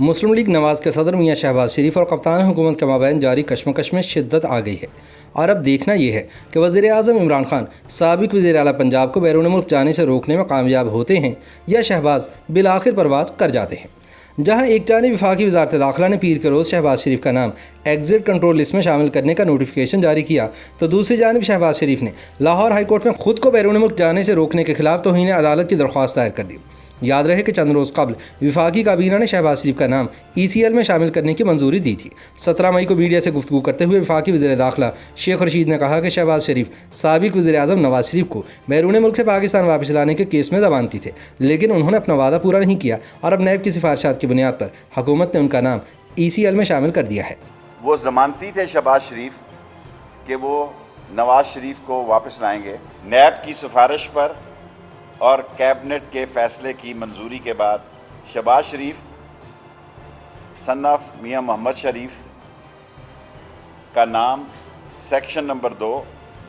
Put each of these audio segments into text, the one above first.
مسلم league نواز کے صدر میاں شہباز شریف اور کپتان حکومت کے مابین جاری کشمکش میں شدت آ گئی ہے، اور اب دیکھنا یہ ہے کہ وزیر اعظم عمران خان سابق وزیر اعلیٰ پنجاب کو بیرون ملک جانے سے روکنے میں کامیاب ہوتے ہیں یا شہباز بالآخر پرواز کر جاتے ہیں۔ جہاں ایک جانب وفاقی وزارت داخلہ نے پیر کے روز شہباز شریف کا نام ایگزٹ کنٹرول لسٹ میں شامل کرنے کا نوٹیفیکیشن جاری کیا، تو دوسری جانب شہباز شریف نے لاہور ہائی کورٹ میں خود کو بیرون ملک جانے سے روکنے کے خلاف توہین عدالت کی درخواست دائر کر دی۔ یاد رہے کہ چند روز قبل وفاقی کابینہ نے شہباز شریف کا نام ECL میں شامل کرنے کی منظوری دی تھی۔ 17 مئی کو میڈیا سے گفتگو کرتے ہوئے وفاقی وزیر داخلہ شیخ رشید نے کہا کہ شہباز شریف سابق وزیر اعظم نواز شریف کو بیرون ملک سے پاکستان واپس لانے کے کیس میں ضمانتی تھے، لیکن انہوں نے اپنا وعدہ پورا نہیں کیا اور اب نیب کی سفارشات کی بنیاد پر حکومت نے ان کا نام ECL میں شامل کر دیا ہے۔ وہ ضمانتی تھے شہباز شریف کہ وہ نواز شریف کو واپس لائیں گے۔ نیب کی سفارش پر اور کیبنٹ کے فیصلے کی منظوری کے بعد شہباز شریف سن آف میاں محمد شریف کا نام section number 2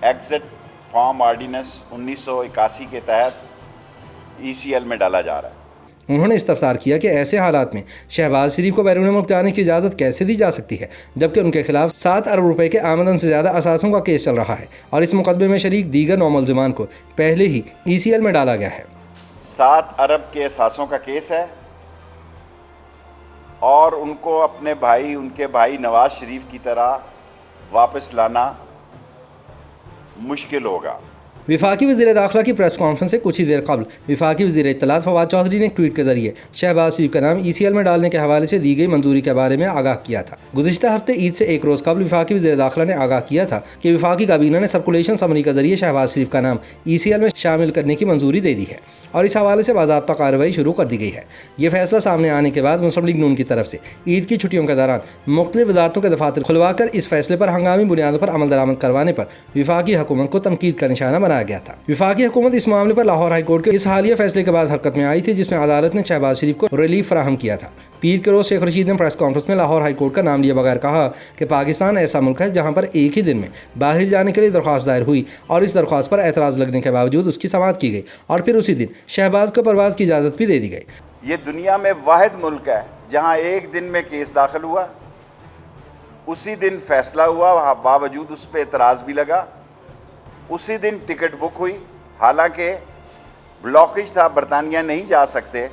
exit from ordinance 1981 کے تحت ECL میں ڈالا جا رہا ہے۔ انہوں نے استفسار کیا کہ ایسے حالات میں شہباز شریف کو بیرون ملک جانے کی اجازت کیسے دی جا سکتی ہے، جبکہ ان کے خلاف 7 ارب روپے کے آمدن سے زیادہ اثاثوں کا کیس چل رہا ہے اور اس مقدمے میں شریک دیگر 9 ملزمان کو پہلے ہی ECL میں ڈالا گیا ہے۔ 7 ارب کے اثاثوں کا کیس ہے اور ان کو اپنے بھائی، ان کے بھائی نواز شریف کی طرح واپس لانا مشکل ہوگا۔ وفاقی وزیر داخلہ کی پریس کانفرنس سے کچھ ہی دیر قبل وفاقی وزیر اطلاعات فواد چودھری نے ایک ٹویٹ کے ذریعے شہباز شریف کا نام ECL میں ڈالنے کے حوالے سے دی گئی منظوری کے بارے میں آگاہ کیا تھا۔ گزشتہ ہفتے عید سے ایک روز قبل وفاقی وزیر داخلہ نے آگاہ کیا تھا کہ وفاقی کابینہ نے سرکولیشن سمری کے ذریعے شہباز شریف کا نام ECL میں شامل کرنے کی منظوری دے دی ہے اور اس حوالے سے باضابطہ کارروائی شروع کر دی گئی ہے۔ یہ فیصلہ سامنے آنے کے بعد مسلم لیگ نون کی طرف سے عید کی چھٹیوں کے دوران مختلف وزارتوں کے دفاتر کھلوا کر اس فیصلے پر ہنگامی بنیادوں پر عمل درآمد کروانے پر وفاقی حکومت کو تنقید کا نشانہ بنایا گیا تھا۔ وفاقی حکومت اس معاملے پر لاہور ہائی کورٹ کے اس حالیہ فیصلے کے بعد حرکت میں آئی تھی، جس میں عدالت نے شہباز شریف کو ریلیف فراہم کیا تھا۔ پیر کے روز شیخ رشید نے پریس کانفرنس میں لاہور ہائی کورٹ کا نام لیے بغیر کہا کہ پاکستان ایسا ملک ہے جہاں پر ایک ہی دن میں باہر جانے کے لیے درخواست دائر ہوئی اور اس درخواست پر اعتراض لگنے کے باوجود اس کی سماعت کی گئی اور پھر اسی دن شہباز کو پرواز کی اجازت بھی دے دی گئی۔ یہ دنیا میں واحد ملک ہے جہاں ایک دن میں کیس داخل ہوا، اسی دن فیصلہ ہوا، باوجود اس پہ اعتراض بھی لگا، اسی دن ٹکٹ بک ہوئی، حالانکہ بلاکیج تھا، برطانیہ نہیں جا سکتے،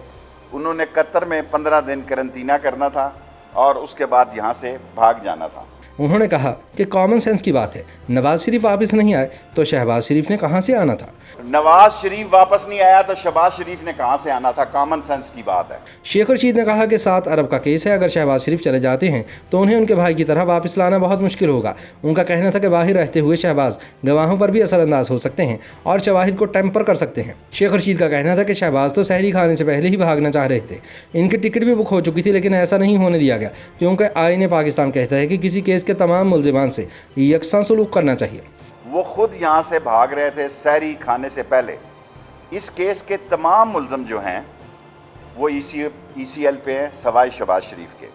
انہوں نے قطر میں 15 دن قرنطینہ کرنا تھا اور اس کے بعد یہاں سے بھاگ جانا تھا۔ انہوں نے کہا کہ کامن سینس کی بات ہے، نواز شریف واپس نہیں آئے تو شہباز شریف نے کہاں سے آنا تھا؟ نواز شریف واپس نہیں آیا تو شہباز شریف نے کہاں سے آنا تھا؟ کامن سینس کی بات ہے۔ شیخ رشید نے کہا کہ 7 ارب کا کیس ہے، اگر شہباز شریف چلے جاتے ہیں تو انہیں ان کے بھائی کی طرح واپس لانا بہت مشکل ہوگا۔ ان کا کہنا تھا کہ باہر رہتے ہوئے شہباز گواہوں پر بھی اثر انداز ہو سکتے ہیں اور شواہد کو ٹیمپر کر سکتے ہیں۔ شیخ رشید کا کہنا تھا کہ شہباز تو سحری کھانے سے پہلے ہی بھاگنا چاہ رہے تھے، ان کی ٹکٹ بھی بک ہو چکی تھی، لیکن ایسا نہیں ہونے دیا گیا کیونکہ آئین پاکستان کہتا ہے کہ کسی کیس کے تمام ملزمان سے یکساں سلوک کرنا چاہیے۔ وہ خود یہاں سے بھاگ رہے تھے سحری کھانے سے پہلے۔ اس کیس کے تمام ملزم جو ہیں وہ ECL پہ ہیں سوائے شہباز شریف کے،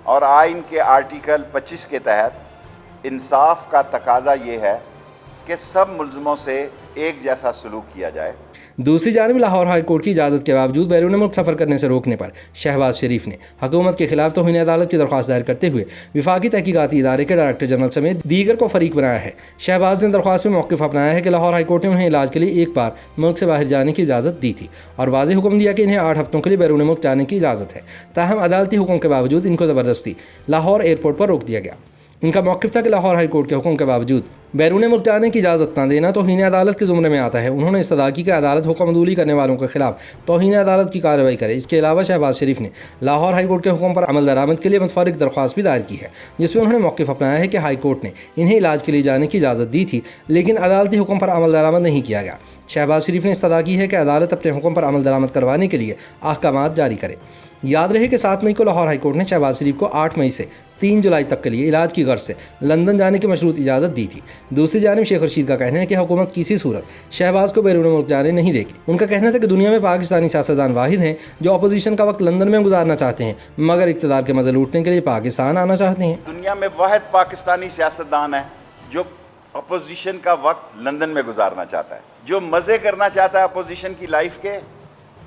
اور آئین کے آرٹیکل 25 کے تحت انصاف کا تقاضا یہ ہے کہ سب ملزموں سے ایک جیسا سلوک کیا جائے۔ دوسری جانب لاہور ہائی کورٹ کی اجازت کے باوجود بیرون ملک سفر کرنے سے روکنے پر شہباز شریف نے حکومت کے خلاف توہین عدالت کی درخواست دائر کرتے ہوئے وفاقی تحقیقاتی ادارے کے ڈائریکٹر جنرل سمیت دیگر کو فریق بنایا ہے۔ شہباز نے درخواست میں موقف اپنایا ہے کہ لاہور ہائی کورٹ نے انہیں علاج کے لیے ایک بار ملک سے باہر جانے کی اجازت دی تھی اور واضح حکم دیا کہ انہیں 8 ہفتوں کے لیے بیرون ملک جانے کی اجازت ہے، تاہم عدالتی حکم کے باوجود ان کو زبردستی لاہور ایئرپورٹ پر روک دیا گیا۔ ان کا موقف تھا کہ لاہور ہائی کورٹ کے حکم کے باوجود بیرون ملک جانے کی اجازت نہ دینا توہین عدالت کے زمرے میں آتا ہے۔ انہوں نے استدعا کی کہ عدالت حکم عدولی کرنے والوں کے خلاف توہین عدالت کی کارروائی کرے۔ اس کے علاوہ شہباز شریف نے لاہور ہائی کورٹ کے حکم پر عمل درآمد کے لیے متفرق درخواست بھی دائر کی ہے، جس میں انہوں نے موقف اپنایا ہے کہ ہائی کورٹ نے انہیں علاج کے لیے جانے کی اجازت دی تھی، لیکن عدالتی حکم پر عمل درآمد نہیں کیا گیا۔ شہباز شریف نے استدعا کی ہے کہ عدالت اپنے حکم پر عمل درآمد کروانے کے لیے احکامات جاری کرے۔ یاد رہے کہ 7 مئی کو لاہور ہائی کورٹ نے شہباز شریف کو 8 مئی سے 3 جولائی تک کے لیے علاج کی غرض سے لندن جانے کی مشروط اجازت دی تھی۔ دوسری جانب شیخ رشید کا کہنا ہے کہ حکومت کسی صورت شہباز کو بیرون ملک جانے نہیں دے گی۔ ان کا کہنا تھا کہ دنیا میں پاکستانی سیاستدان واحد ہیں جو اپوزیشن کا وقت لندن میں گزارنا چاہتے ہیں مگر اقتدار کے مزے لوٹنے کے لیے پاکستان آنا چاہتے ہیں۔ دنیا میں واحد پاکستانی سیاستدان ہے جو اپوزیشن کا وقت لندن میں گزارنا چاہتا ہے، جو مزے کرنا چاہتا ہے اپوزیشن کی لائف کے،